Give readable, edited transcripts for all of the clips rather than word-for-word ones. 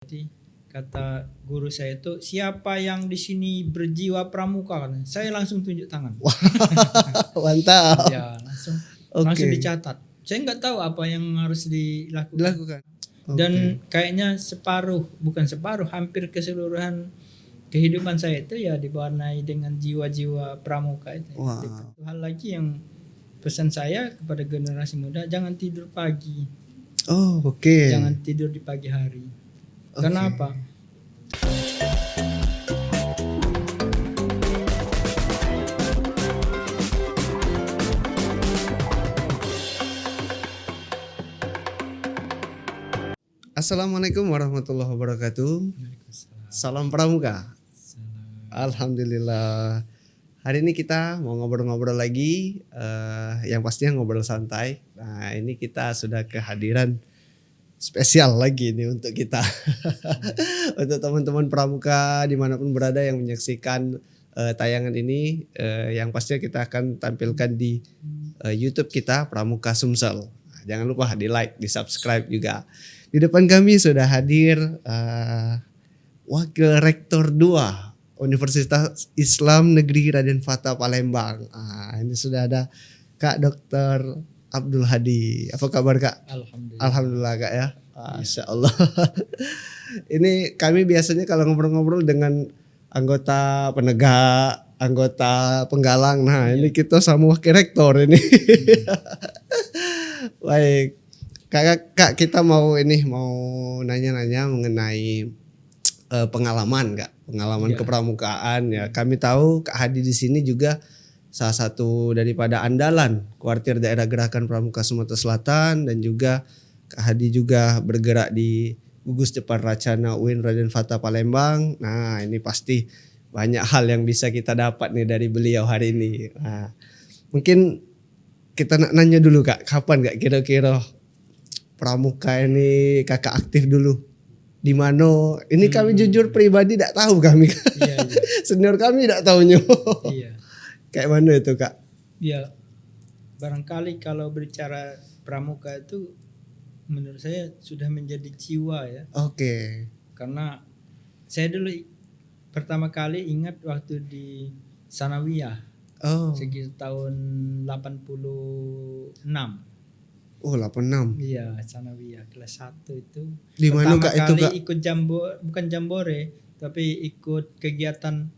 Jadi kata guru saya itu, siapa yang di sini berjiwa pramuka? Saya langsung tunjuk tangan. Mantap. Ya langsung Oke. dicatat. Saya nggak tahu apa yang harus dilakukan. Dilakukan. Dan kayaknya bukan separuh, hampir keseluruhan kehidupan saya itu ya diwarnai dengan jiwa-jiwa pramuka itu. Wah. Satu hal lagi yang pesan saya kepada generasi muda, jangan tidur pagi. Oh, oke. Jangan tidur di pagi hari. Karena apa? Assalamualaikum warahmatullahi wabarakatuh. Salam pramuka. Alhamdulillah. Hari ini kita mau ngobrol-ngobrol lagi, yang pastinya ngobrol santai. Nah, ini kita sudah kehadiran spesial lagi nih untuk kita. Untuk teman-teman pramuka dimanapun berada yang menyaksikan tayangan ini, yang pastinya kita akan tampilkan di YouTube kita Pramuka Sumsel. Nah, jangan lupa di like, di subscribe juga. Di depan kami sudah hadir Wakil Rektor 2 Universitas Islam Negeri Raden Fatah Palembang. Ini sudah ada Kak Dr. Abdul Hadi. Apa kabar Kak? Alhamdulillah. Alhamdulillah Kak ya. Masya Allah. Ini kami biasanya kalau ngobrol-ngobrol dengan anggota penegak, anggota penggalang. Nah ini kita sama Wakil Rektor ini. Baik. Kak, kita mau nanya-nanya mengenai pengalaman kepramukaan ya. Kami tahu Kak Hadi di sini juga salah satu daripada andalan kuartir daerah gerakan pramuka Sumatera Selatan, dan juga Kak Hadi juga bergerak di gugus depan Racana UIN Raden Fatah Palembang. Nah, ini pasti banyak hal yang bisa kita dapat nih dari beliau hari ini. Nah, mungkin kita nanya dulu Kak, kapan Kak kira-kira pramuka ini Kakak aktif dulu? Di mana? Ini kami jujur pribadi tidak tahu kami. Iya. Senior kami tidak tahunya. Iya. Kayak mana itu Kak? Ya, barangkali kalau berbicara pramuka itu menurut saya sudah menjadi jiwa ya. Oke. Karena saya dulu pertama kali ingat waktu di Sanawiyah. Oh. Sekitar tahun 86. Oh, 86. Iya, Sanawiyah kelas 1 itu. Di mana Kak itu Kak? Ikut bukan jambore, tapi ikut kegiatan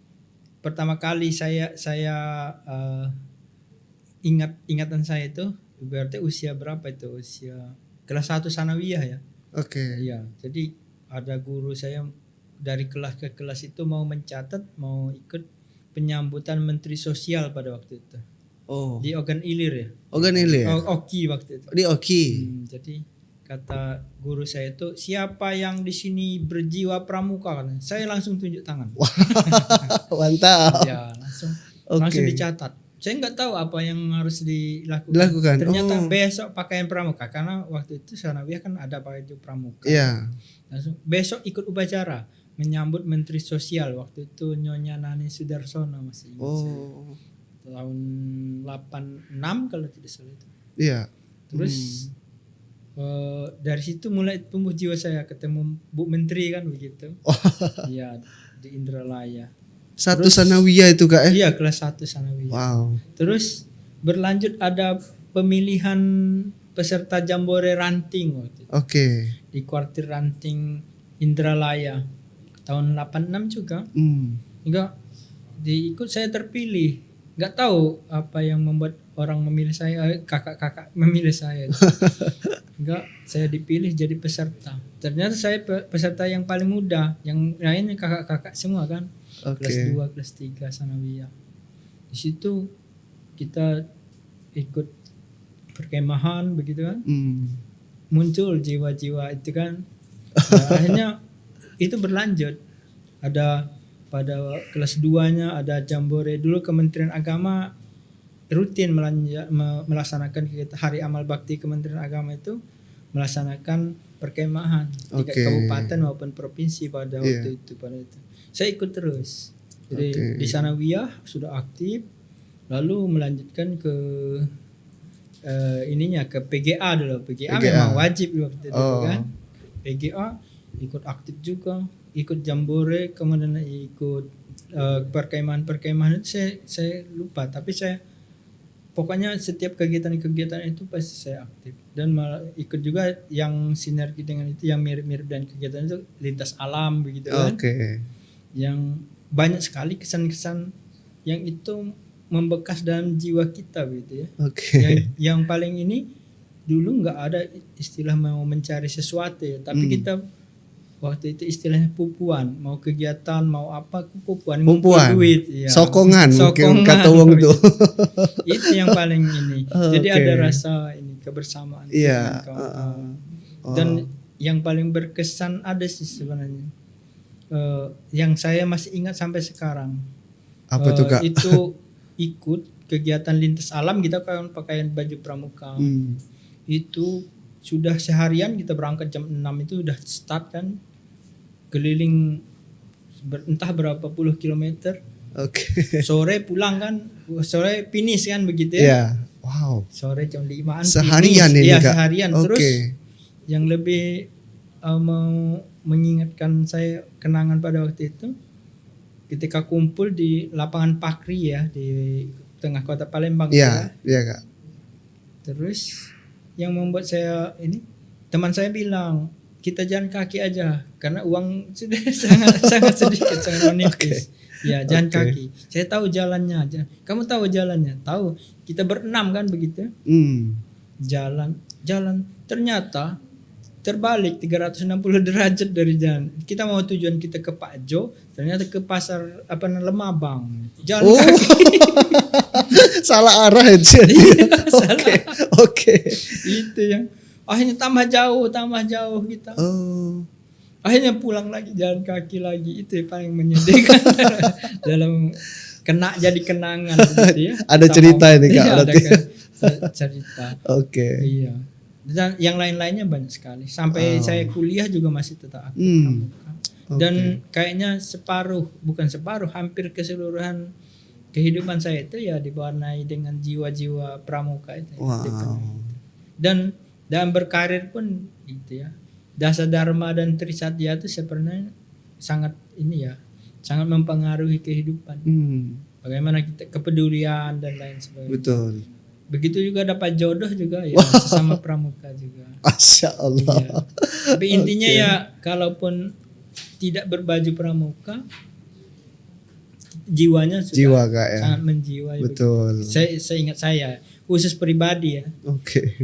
pertama kali saya ingatan saya itu berarti usia berapa itu? Usia kelas 1 Sanawiyah ya. Oke. Iya, jadi ada guru saya dari kelas ke kelas itu mau mencatat, mau ikut penyambutan Menteri Sosial pada waktu itu. Oh. Di Ogan Ilir ya. Ogan Ilir. Oki waktu itu. Di Oki. Jadi kata guru saya itu, siapa yang di sini berjiwa pramuka? Saya langsung tunjuk tangan. Mantap. Ya, langsung dicatat. Saya nggak tahu apa yang harus dilakukan. Ternyata besok pakaian pramuka, karena waktu itu Sanawiyah kan ada baju pramuka. Iya. Langsung besok ikut upacara menyambut Menteri Sosial, waktu itu Nyonya Nani Sudarsono, masih ingat saya. Tahun 86 kalau tidak salah itu. Iya. Terus dari situ mulai tumbuh jiwa saya, ketemu Bu Menteri kan begitu. Iya, di Indralaya. Satu Sanawiyah itu Kak ya? Iya, kelas 1 Sanawiyah. Wow. Terus berlanjut ada pemilihan peserta Jambore Ranting waktu itu. Oke. Di kuartir Ranting Indralaya tahun 86 juga. Enggak diikut, saya terpilih. Nggak tahu apa yang membuat orang memilih saya, kakak-kakak memilih saya. Enggak, saya dipilih jadi peserta. Ternyata saya peserta yang paling muda, yang lainnya kakak-kakak semua kan. Kelas 2, kelas 3 Sanawiyah. Di situ kita ikut perkemahan begitu kan. Muncul jiwa-jiwa itu kan. Nah, akhirnya itu berlanjut. Ada pada kelas 2-nya ada Jambore. Dulu Kementerian Agama rutin melaksanakan kegiatan Hari Amal Bakti Kementerian Agama itu, melaksanakan perkemahan di kabupaten maupun provinsi pada waktu itu. Saya ikut terus. Jadi di Sanawiyah sudah aktif, lalu melanjutkan ke ke PGA dulu. PGA memang wajib waktu itu kan. PGA ikut aktif juga, ikut jambore, kemudian ikut perkemahan itu saya lupa, tapi saya pokoknya setiap kegiatan-kegiatan itu pasti saya aktif, dan malah ikut juga yang sinergi dengan itu, yang mirip-mirip dan kegiatan itu lintas alam begitu kan. Yang banyak sekali kesan-kesan yang itu membekas dalam jiwa kita gitu ya. Yang paling ini dulu nggak ada istilah mau mencari sesuatu ya, tapi kita waktu itu istilahnya pupuan, mau kegiatan mau apa pupuan duit ya. Sokongan mungkin kata wong tuh. Itu yang paling ini. Jadi ada rasa ini kebersamaan dan yang paling berkesan ada sih sebenarnya yang saya masih ingat sampai sekarang. Apa tuh Kak? Itu ikut kegiatan lintas alam, kita kan pakaian baju pramuka. Itu sudah seharian, kita berangkat jam 6 itu udah start kan, keliling entah berapa puluh kilometer. Sore pulang kan, sore finish kan begitu ya. Wow. Sore jam 5-an seharian finish. Ini Kak? Seharian. Terus yang lebih mau mengingatkan saya kenangan pada waktu itu, ketika kumpul di lapangan Pakri ya, di tengah kota Palembang. Iya Kak. Terus yang membuat saya ini, teman saya bilang kita jalan kaki aja karena uang sudah sangat sedikit, sangat menipis. Ya jalan kaki. Saya tahu jalannya aja. Kamu tahu jalannya? Tahu. Kita berenam kan begitu. Jalan. Ternyata terbalik 360 derajat dari jalan. Kita mau tujuan kita ke Pak Jo, ternyata ke pasar Lemabang. Jalan kaki. Salah arah aja. Oke. Itu yang akhirnya tambah jauh kita. Akhirnya pulang lagi jalan kaki lagi. Itu yang paling menyedihkan dalam jadi kenangan gitu ya. Ada cerita ini Kak. Ada cerita. Iya. Dan yang lain-lainnya banyak sekali. Sampai saya kuliah juga masih tetap aktif pramuka. Dan kayaknya hampir keseluruhan kehidupan saya itu ya diwarnai dengan jiwa-jiwa pramuka itu. Dan dalam berkarir pun gitu ya. Dasa Dharma dan Trisatya itu sebenarnya sangat mempengaruhi kehidupan. Bagaimana kita kepedulian dan lain sebagainya. Betul. Begitu juga dapat jodoh juga ya, sesama pramuka juga. Masya Allah. Iya. Tapi intinya ya, kalaupun tidak berbaju pramuka, jiwanya sudah sangat menjiwai. Betul. Saya ingat saya, khusus pribadi ya.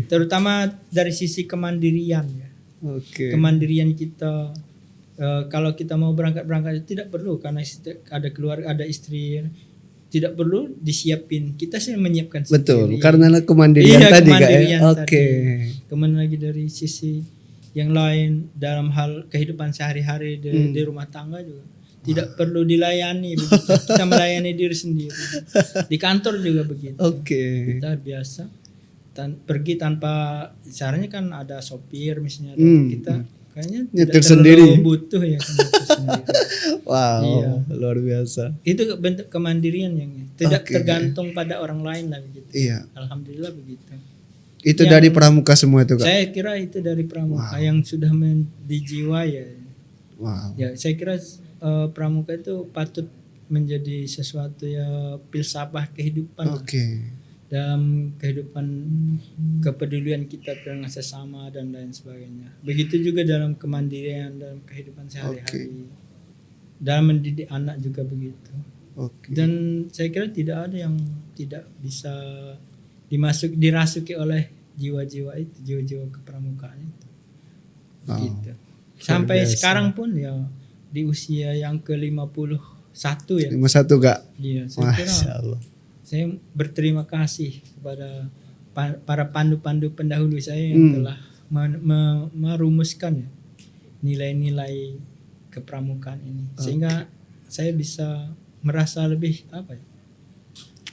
Terutama dari sisi kemandirian ya. Kemandirian kita. Kalau kita mau berangkat itu tidak perlu, karena ada keluarga, ada istri. Tidak perlu disiapin, kita sih menyiapkan sendiri. Betul, karena kemandirian tadi Kak. Kemudian lagi dari sisi yang lain dalam hal kehidupan sehari-hari di rumah tangga juga tidak perlu dilayani begitu. Kita melayani diri sendiri. Di kantor juga begitu. Kita biasa pergi tanpa, caranya kan ada sopir misalnya, kita kayaknya nyetir sendiri, butuh ya sendiri. Wow, luar biasa. Itu bentuk kemandirian yang tidak tergantung pada orang lain lah begitu. Alhamdulillah begitu. Itu yang dari pramuka semua itu Kak? Saya kira itu dari pramuka yang sudah dijiwai ya. Ya saya kira pramuka itu patut menjadi sesuatu ya filsafat kehidupan. Dalam kehidupan kepedulian kita dengan sesama dan lain sebagainya. Begitu juga dalam kemandirian dalam kehidupan sehari-hari. Dalam mendidik anak juga begitu. Dan saya kira tidak ada yang tidak bisa dirasuki oleh jiwa-jiwa itu, jiwa-jiwa kepramukaan itu. Begitu. Sampai sekarang pun ya di usia yang ke-51 ya. 51 Kak. Iya, saya kira saya berterima kasih kepada para pandu-pandu pendahulu saya yang telah merumuskan nilai-nilai kepramukaan ini, sehingga saya bisa merasa lebih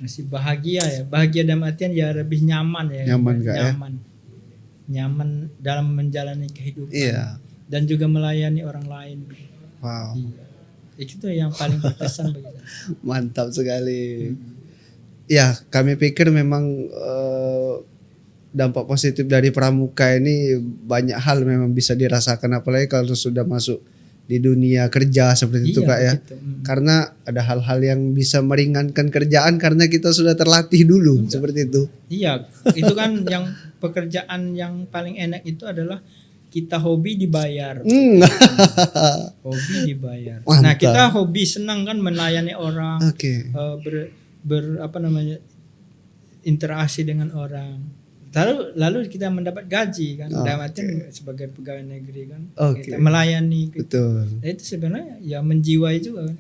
masih bahagia dalam artian ya lebih nyaman nyaman dalam menjalani kehidupan dan juga melayani orang lain. Itu yang paling berkesan bagi saya. Mantap sekali. Ya, kami pikir memang dampak positif dari pramuka ini banyak hal memang bisa dirasakan, apalagi kalau sudah masuk di dunia kerja seperti itu Kak ya. begitu. Karena ada hal-hal yang bisa meringankan kerjaan karena kita sudah terlatih dulu seperti itu. Iya, itu kan yang pekerjaan yang paling enak itu adalah kita hobi dibayar. Hobi dibayar. Mantap. Nah, kita hobi senang kan melayani orang. Oke. Apa namanya? Interaksi dengan orang. Lalu kita mendapat gaji kan. Dalam artian sebagai pegawai negeri kan. Kita melayani. Betul. Nah, itu sebenarnya ya menjiwai juga kan.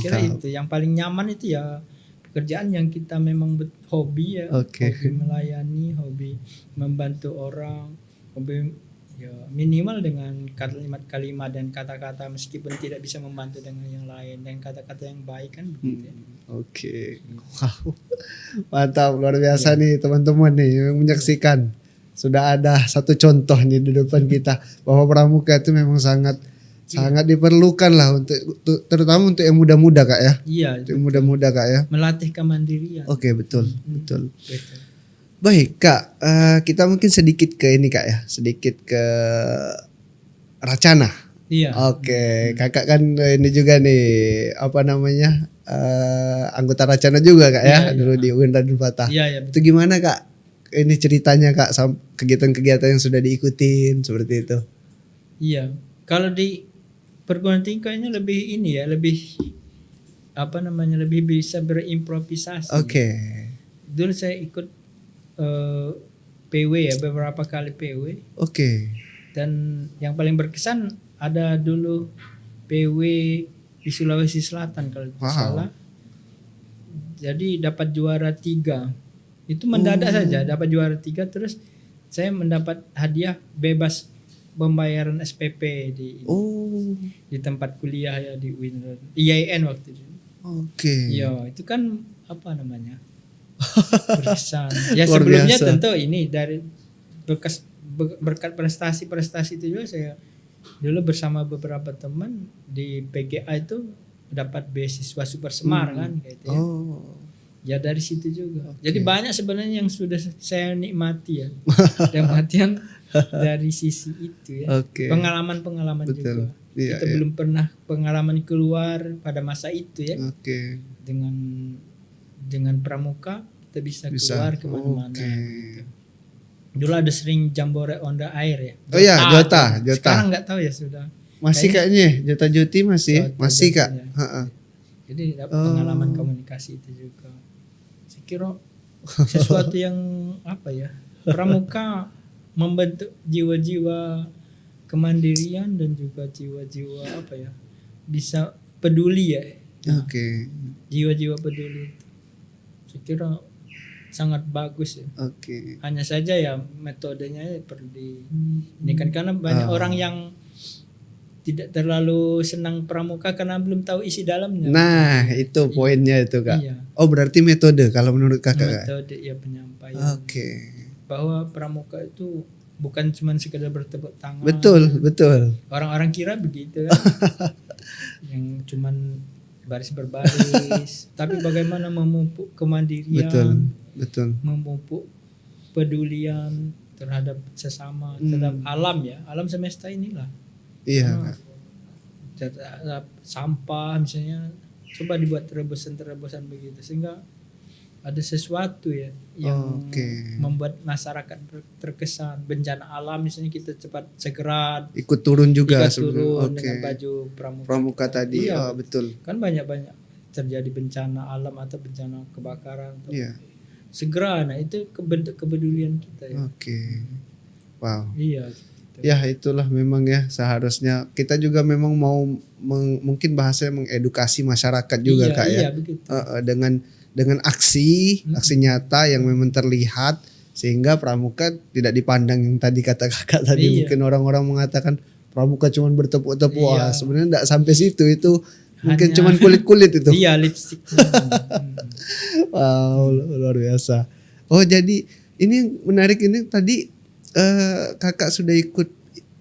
Kira itu yang paling nyaman itu ya pekerjaan yang kita memang hobi ya. Hobi melayani, hobi membantu orang, hobi ya minimal dengan kalimat-kalimat dan kata-kata meskipun tidak bisa membantu dengan yang lain dan kata-kata yang baik kan begitu ya. Wow. Mantap, luar biasa nih teman-teman nih yang menyaksikan. Sudah ada satu contoh nih di depan kita bahwa pramuka itu memang sangat diperlukan lah untuk terutama untuk yang muda-muda Kak ya. Iya. Untuk yang muda-muda Kak ya. Melatih kemandirian. Oke, betul. Baik Kak, kita mungkin sedikit ke ini Kak ya, sedikit ke Racana. Iya. Oke, Kakak kan ini juga nih apa namanya anggota Racana juga Kak ya, dulu di UIN Raden Fatah. Iya. Itu gimana Kak? Ini ceritanya Kak, kegiatan-kegiatan yang sudah diikutin seperti itu. Iya, kalau di perguruan tinggi kayaknya lebih ini ya, lebih lebih bisa berimprovisasi. Oke. Dulu saya ikut PW ya, beberapa kali PW. Oke. Dan yang paling berkesan ada dulu PW di Sulawesi Selatan kalau tidak salah. Jadi dapat juara 3. Itu mendadak saja dapat juara 3, terus saya mendapat hadiah bebas pembayaran SPP di tempat kuliah ya di IAIN waktu itu. Oke. Ya, itu kan apa namanya? Berkesan. Ya sebelumnya tentu ini dari berkat prestasi itu juga saya dulu bersama beberapa teman di PGA itu dapat beasiswa Super Semar kan gitu ya. Ya dari situ juga. Jadi banyak sebenarnya yang sudah saya nikmati ya. Dan artian dari sisi itu ya. Pengalaman-pengalaman juga. Kita belum pernah pengalaman keluar pada masa itu ya. Dengan pramuka kita bisa keluar kemana-mana gitu. Dulu ada sering jambore on the air ya. Jota. Sekarang nggak tahu ya sudah. Masih kayaknya Jota Juti masih Kak. Jadi dapat pengalaman komunikasi itu juga. Saya kira sesuatu yang apa ya? Pramuka membentuk jiwa-jiwa kemandirian dan juga jiwa-jiwa apa ya? Bisa peduli ya. Jiwa-jiwa peduli itu. Saya kira sangat bagus ya. Hanya saja ya metodenya perlu ini kan karena banyak orang yang tidak terlalu senang pramuka karena belum tahu isi dalamnya. Nah, itu poinnya itu Kak. Iya. Oh, berarti metode kalau menurut Kakak. Metode ya penyampaian. Bahwa pramuka itu bukan cuma sekedar bertepuk tangan. Betul. Orang-orang kira begitu kan. Yang cuman baris berbaris, tapi bagaimana memupuk kemandirian, betul. Memupuk pedulian terhadap sesama, terhadap alam ya, alam semesta inilah. Iya. Terhadap sampah misalnya, coba dibuat terobosan begitu sehingga ada sesuatu ya yang membuat masyarakat terkesan. Bencana alam misalnya kita segera ikut turun juga dengan baju pramuka tadi. Betul. Kan banyak terjadi bencana alam atau bencana kebakaran segera, nah itu bentuk kepedulian kita ya. Wow. Iya. Ya itulah memang ya seharusnya kita juga memang mau mungkin bahasanya mengedukasi masyarakat juga Kak ya. Begitu. Dengan aksi nyata yang memang terlihat sehingga pramuka tidak dipandang yang tadi kata Kakak tadi. Mungkin orang-orang mengatakan pramuka cuma bertepuk-tepuk. Sebenarnya enggak sampai situ, itu mungkin cuma kulit-kulit itu. Iya, lipstick. Wow, luar biasa. Oh, jadi ini menarik ini tadi Kakak sudah ikut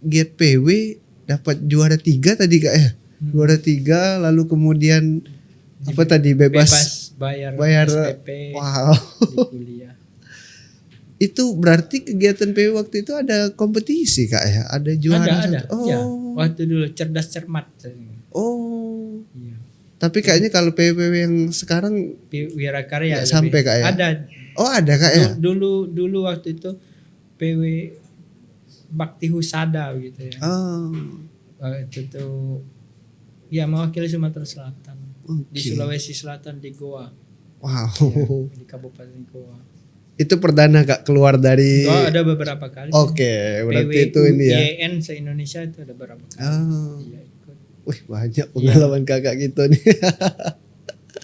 GPW dapat juara 3 tadi Kak ya. Juara 3 lalu kemudian apa tadi bebas bayar SPP di kuliah. Itu berarti kegiatan PW waktu itu ada kompetisi Kak ya? Ada juara? Ada. Oh. Ya, waktu dulu cerdas cermat. Oh. Iya. Tapi kayaknya kalau PW yang sekarang Wirakarya nggak sampai Kak ya? ada. Oh ada Kak ya? Dulu waktu itu PW Bakti Husada gitu ya. Oh. Itu tuh ya mewakili Sumatera Selatan. Di Oke. Sulawesi Selatan di Goa. Wow. Ya, di Kabupaten Goa. Itu perdana Kak keluar dari. Oh, ada beberapa kali. Oke, berarti itu ini ya. PWUIN se-Indonesia itu ada beberapa kali. Oh. Iya, ikut. Wih, banyak pengalaman Kakak gitu nih.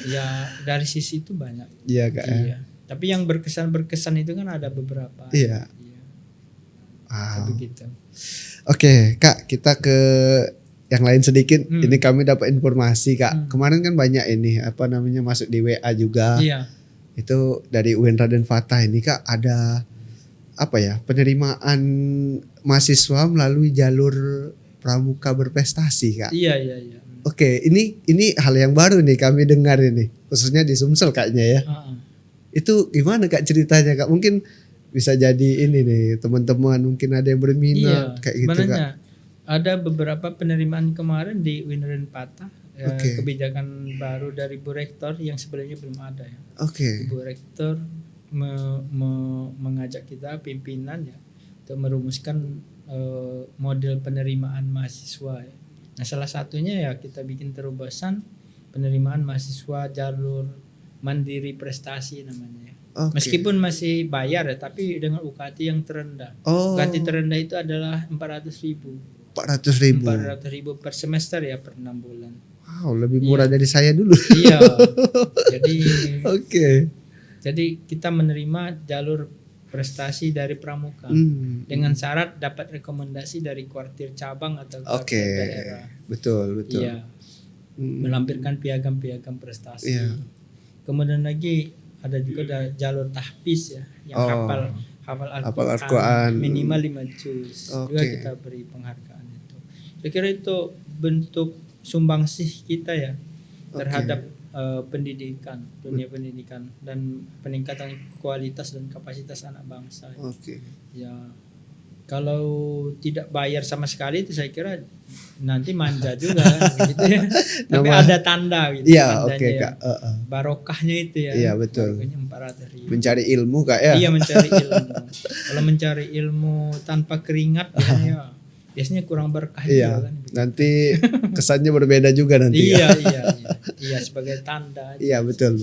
Ya, dari sisi itu banyak. Iya Kak. Iya. Tapi yang berkesan itu kan ada beberapa. Iya. Iya. Wow. Begitu. Oke, Kak, kita ke yang lain sedikit. Hmm. Ini kami dapat informasi, Kak. Kemarin kan banyak ini masuk di WA juga. Iya. Itu dari UIN Raden Fatah ini, Kak, ada penerimaan mahasiswa melalui jalur pramuka berprestasi, Kak. Iya. Oke, ini hal yang baru nih kami dengar ini, khususnya di Sumsel kayaknya ya. Itu gimana Kak ceritanya, Kak? Mungkin bisa jadi ini nih teman-teman mungkin ada yang berminat kayak gitu, Kak. Sebenarnya ada beberapa penerimaan kemarin di UIN Raden Fatah. Kebijakan baru dari Bu Rektor yang sebelumnya belum ada ya. Oke. Bu Rektor mengajak kita pimpinan ya untuk merumuskan model penerimaan mahasiswa ya. Nah, salah satunya ya kita bikin terobosan penerimaan mahasiswa jalur mandiri prestasi namanya ya. Okay. Meskipun masih bayar ya, tapi dengan UKT yang terendah. UKT terendah itu adalah 400.000. 400.000 per semester ya, per 6 bulan. Wow, lebih murah dari saya dulu. Iya. Jadi Oke. Jadi kita menerima jalur prestasi dari pramuka dengan syarat dapat rekomendasi dari kuartir cabang atau kuartir daerah. Betul. Iya. Melampirkan piagam-piagam prestasi. Iya. Kemudian lagi ada juga jalur tahfiz ya, yang hafal Al-Quran minimal 5 juz. Juga kita beri penghargaan itu. Saya kira itu bentuk sumbangsih kita ya terhadap pendidikan, dunia pendidikan dan peningkatan kualitas dan kapasitas anak bangsa. Ya, kalau tidak bayar sama sekali itu saya kira nanti manja juga gitu ya. Tapi ada tanda gitu. Iya, Kak. Barokahnya itu ya. Iya, betul. Barokahnya 400.000. Mencari ilmu, Kak ya. Iya, mencari ilmu. Kalau mencari ilmu tanpa keringat ya biasanya kurang berkah juga kan. Nanti kesannya berbeda juga nanti. Iya, sebagai tanda. Iya, betul.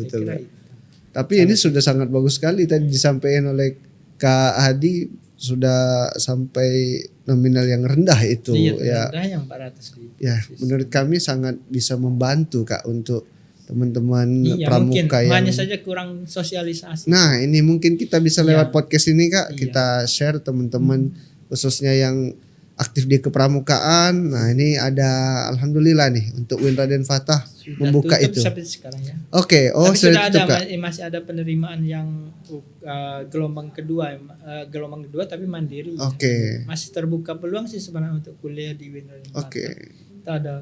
Tapi ini sudah sangat bagus sekali tadi disampaikan oleh Kak Hadi, sudah sampai nominal yang rendah itu. Iya, rendah yang 400.000. Ya, menurut kami sangat bisa membantu Kak untuk teman-teman pramuka mungkin, yang hanya saja kurang sosialisasi. Nah, ini mungkin kita bisa lewat podcast ini Kak, kita share teman-teman khususnya yang aktif di kepramukaan. Nah, ini ada alhamdulillah nih untuk UIN Raden Fatah sudah membuka itu. Sampai sekarang ya. Oke, tapi sudah ada Kak. Masih ada penerimaan yang gelombang kedua tapi mandiri. Oke. Masih terbuka peluang sih sebenarnya untuk kuliah di UIN Raden Fatah. Kita ada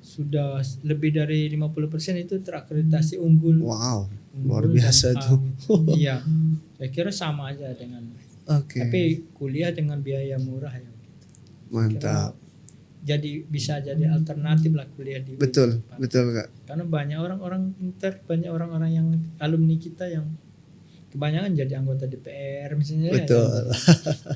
sudah lebih dari 50% itu terakreditasi unggul. Wow, luar biasa tuh. Iya. Saya kira sama aja dengan. Tapi kuliah dengan biaya murah ya. Mantap. Jadi bisa jadi alternatif lah kuliah di betul Kak. Karena banyak orang-orang pintar, banyak orang-orang yang alumni kita yang kebanyakan jadi anggota DPR misalnya. Betul.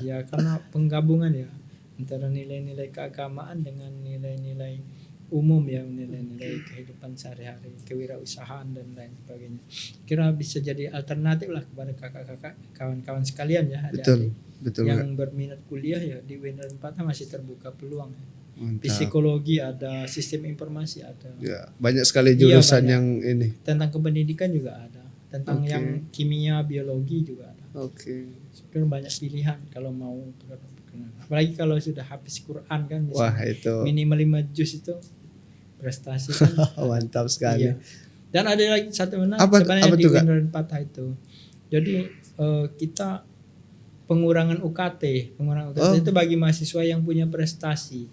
Ya karena penggabungan ya antara nilai-nilai keagamaan dengan nilai-nilai umum ya, nilai-nilai kehidupan sehari-hari, kewirausahaan dan lain sebagainya. Kira bisa jadi alternatif lah kepada kakak-kakak, kawan-kawan sekalian ya. Betul yang Kak. berminat kuliah ya di UIN Raden Fatah masih terbuka peluang ya. Mantap. Psikologi ada, sistem informasi ada. Ya, banyak sekali jurusan banyak. yang ini. Tentang kependidikan juga ada. Tentang yang kimia, biologi juga ada. Sebenarnya banyak pilihan kalau mau. Apalagi kalau sudah habis Quran kan. Wah, itu. Minimal 5 juz itu prestasi kan. Mantap sekali. Iya. Dan ada lagi satu apa sebenarnya di tuh, UIN Raden Fatah itu. Jadi kita pengurangan UKT itu bagi mahasiswa yang punya prestasi.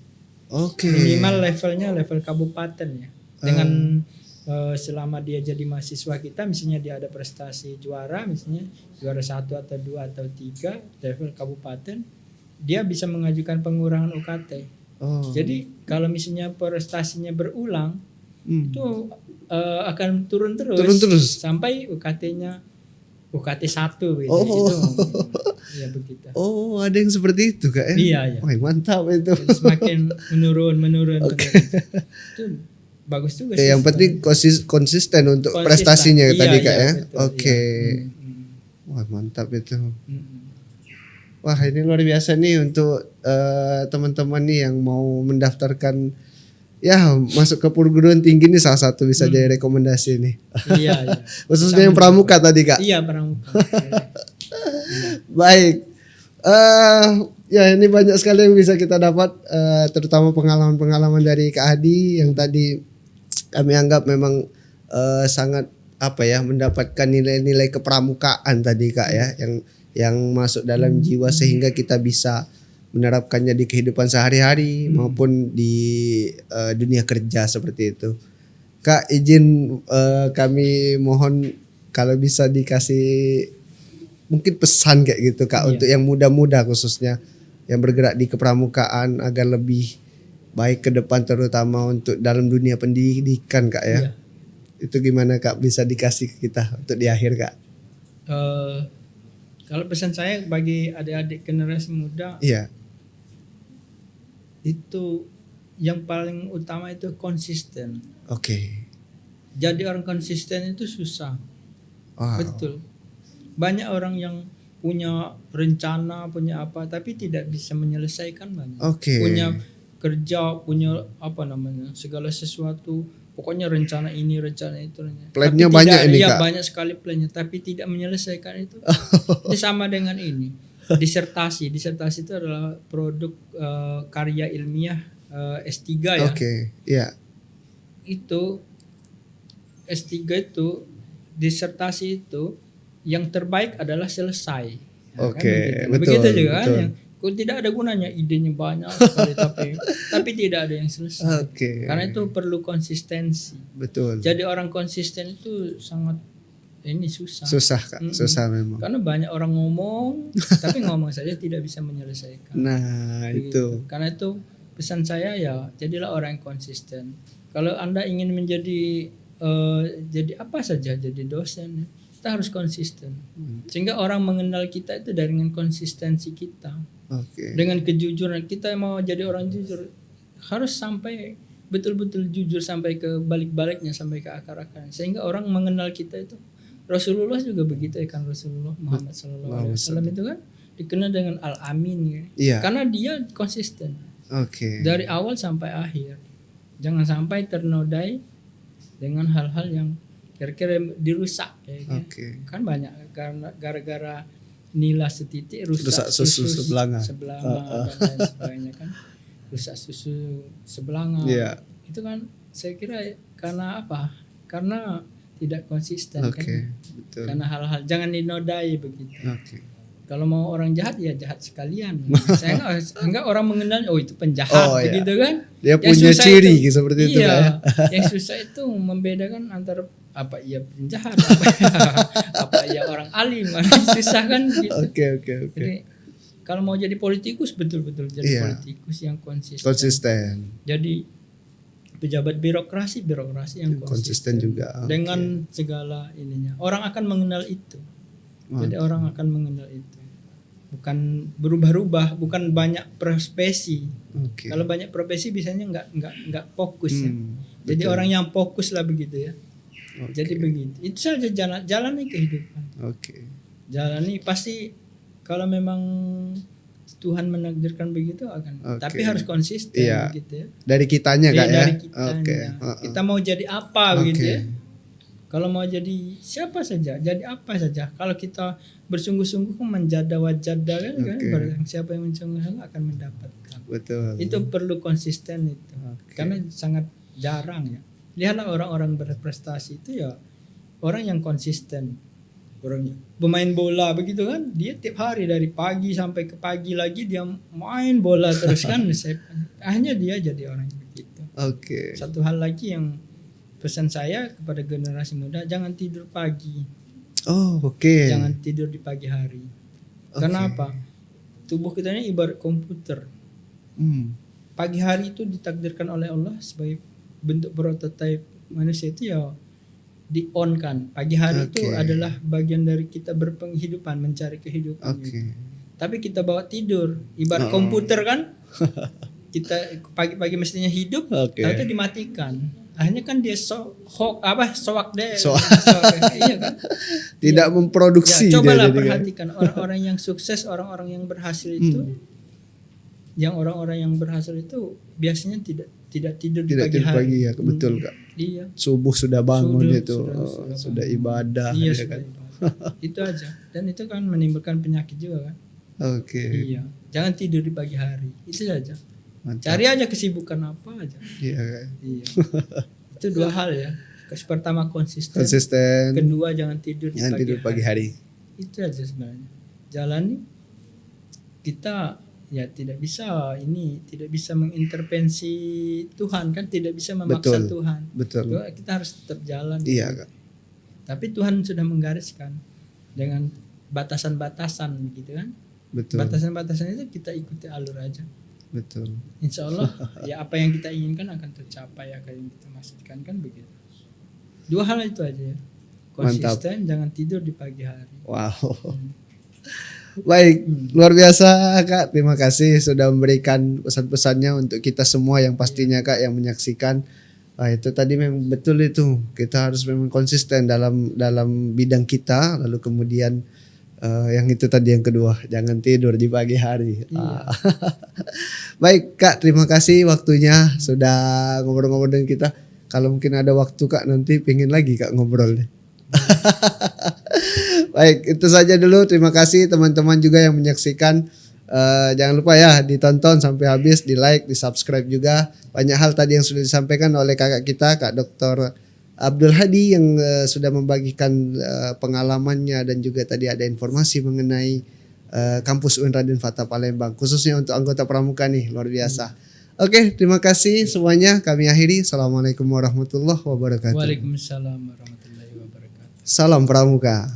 Minimal levelnya level kabupaten ya. Dengan selama dia jadi mahasiswa kita, misalnya dia ada prestasi juara, misalnya juara 1 atau 2 atau 3 level kabupaten, dia bisa mengajukan pengurangan UKT. Jadi kalau misalnya prestasinya berulang, itu akan turun terus sampai UKT 1 gitu. Itu ya begitu. Oh, ada yang seperti itu Kak ya? Iya. Wah, mantap itu. Jadi semakin menurun. Itu bagus juga sih. Yang penting konsisten untuk prestasinya tadi Kak ya. Oke. Wah, mantap itu. Wah, ini luar biasa nih untuk teman-teman nih yang mau mendaftarkan ya masuk ke perguruan tinggi nih, salah satu bisa jadi rekomendasi nih. Iya. Khususnya yang pramuka tadi Kak. Iya, pramuka. Baik. Ya ini banyak sekali yang bisa kita dapat, terutama pengalaman-pengalaman dari Kak Hadi yang tadi kami anggap memang sangat mendapatkan nilai-nilai kepramukaan tadi Kak ya, yang masuk dalam jiwa sehingga kita bisa menerapkannya di kehidupan sehari-hari maupun di dunia kerja seperti itu. Kak, izin kami mohon kalau bisa dikasih mungkin pesan kayak gitu Kak, untuk yang muda-muda khususnya yang bergerak di kepramukaan agar lebih baik ke depan, terutama untuk dalam dunia pendidikan Kak ya. Itu gimana Kak, bisa dikasih ke kita untuk di akhir Kak? Kalau pesan saya bagi adik-adik generasi muda, itu yang paling utama itu konsisten. Jadi orang konsisten itu susah. Betul. Banyak orang yang punya rencana, punya apa, tapi tidak bisa menyelesaikan banyak. Punya kerja, punya segala sesuatu. Pokoknya rencana ini, rencana itu. Plannya banyak ini Kak. Banyak sekali plannya, tapi tidak menyelesaikan itu. Ini sama dengan ini. Disertasi itu adalah produk karya ilmiah S3 ya. Itu S3 itu disertasi itu yang terbaik adalah selesai. Begitu juga kan yang tidak ada gunanya, idenya banyak sekali tapi tidak ada yang selesai. Karena itu perlu konsistensi. Betul. Jadi orang konsisten itu sangat susah. Susah Kak, susah memang. Karena banyak orang ngomong tapi ngomong saja tidak bisa menyelesaikan. Nah, itu. Karena itu pesan saya ya, jadilah orang yang konsisten. Kalau Anda ingin menjadi jadi apa saja, jadi dosen, kita harus konsisten. Sehingga orang mengenal kita itu dengan konsistensi kita. Dengan kejujuran. Kita mau jadi orang jujur harus sampai betul-betul jujur sampai ke balik-baliknya, sampai ke akar-akarnya. Sehingga orang mengenal kita itu. Rasulullah juga begitu ya kan, Rasulullah Muhammad SAW itu kan dikenal dengan Al-Amin ya. Karena dia konsisten. Dari awal sampai akhir. Jangan sampai ternodai dengan hal-hal yang kira-kira dirusak ya. Kan banyak karena gara-gara nila setitik rusak susu sebelanga dan lain sebagainya kan. Rusak susu sebelanga. Itu kan saya kira karena apa? Karena tidak konsisten kan. Betul. Karena hal-hal jangan dinodai begitu. Kalau mau orang jahat ya jahat sekalian. Saya enggak orang mengenal itu penjahat begitu kan. Dia punya ciri itu, seperti itu kan. Yang susah itu membedakan antara apa ia penjahat, apa ia orang alim. Susah kan gitu. Jadi kalau mau jadi politikus betul-betul jadi politikus yang konsisten. Jadi pejabat birokrasi yang konsisten juga dengan segala ininya. Orang akan mengenal itu. Jadi orang akan mengenal itu. Bukan berubah-ubah, bukan banyak profesi. Kalau banyak profesi biasanya enggak fokus ya. Jadi orang yang fokus lah begitu ya. Jadi begitu. Itu saja jalani kehidupan. Jalani pasti kalau memang Tuhan menakdirkan begitu akan. Tapi harus konsisten gitu ya. Dari kitanya Kak ya. Dari kitanya. Kita mau jadi apa begitu ya. Kalau mau jadi siapa saja, jadi apa saja. Kalau kita bersungguh-sungguh menjada wajada kan, barang siapa yang bersungguh-sungguh akan mendapatkan. Betul. Itu perlu konsisten itu. Karena sangat jarang ya. Lihatlah orang-orang berprestasi itu ya orang yang konsisten. Orang pemain bola begitu kan, dia tiap hari dari pagi sampai ke pagi lagi dia main bola terus kan. Akhirnya dia jadi orang begitu. Satu hal lagi yang pesan saya kepada generasi muda, jangan tidur pagi. Oh, oke. Jangan tidur di pagi hari. Karena apa? Tubuh kita ini ibarat komputer. Pagi hari itu ditakdirkan oleh Allah sebagai bentuk prototipe manusia itu ya di on kan. Pagi hari itu adalah bagian dari kita berpenghidupan, mencari kehidupan. Gitu. Tapi kita bawa tidur, ibarat komputer kan. Kita pagi-pagi mestinya hidup, tapi dimatikan. Akhirnya kan dia soak deh. Iya kan? Tidak memproduksi. Ya, cobalah perhatikan orang-orang yang sukses, orang-orang yang berhasil itu, orang-orang yang berhasil itu biasanya tidak tidur di pagi hari. Pagi ya, betul Kak. Iya. Subuh sudah bangun sudah ibadah. Iya, ya kan? Itu aja. Dan itu kan menimbulkan penyakit juga kan. Iya. Jangan tidur di pagi hari. Itu saja. Mantap. Cari aja kesibukan apa aja. Iya. Itu dua hal ya. Pertama konsisten. Kedua jangan tidur di pagi hari. Itu aja sebenarnya. Jalani. Kita ya tidak bisa mengintervensi Tuhan kan, tidak bisa memaksa Tuhan. Betul. Kita harus tetap jalan. Iya, Kak. Tapi Tuhan sudah menggariskan dengan batasan-batasan gitu kan. Betul. Batasan-batasan itu kita ikuti alur aja. Betul. Insya Allah ya apa yang kita inginkan akan tercapai, apa yang kita maksudkan kan begitu. Dua hal itu aja ya. Konsisten. Mantap. Jangan tidur di pagi hari. Wow. Baik, luar biasa Kak. Terima kasih sudah memberikan pesan-pesannya untuk kita semua yang pastinya Kak yang menyaksikan. Itu tadi memang betul itu. Kita harus memang konsisten dalam bidang kita, lalu kemudian yang itu tadi yang kedua, jangan tidur di pagi hari. Baik Kak, terima kasih waktunya sudah ngobrol-ngobrol dengan kita. Kalau mungkin ada waktu Kak nanti pengen lagi Kak ngobrol deh. Baik, itu saja dulu. Terima kasih teman-teman juga yang menyaksikan. Jangan lupa ya ditonton sampai habis, di like, di subscribe juga. Banyak hal tadi yang sudah disampaikan oleh kakak kita, Kak Dr. Abdul Hadi yang sudah membagikan pengalamannya dan juga tadi ada informasi mengenai kampus UIN Raden Fatah Palembang khususnya untuk anggota pramuka nih, luar biasa. Oke, terima kasih semuanya. Kami akhiri. Assalamualaikum warahmatullahi wabarakatuh. Waalaikumsalam warahmatullahi wabarakatuh. Salam pramuka.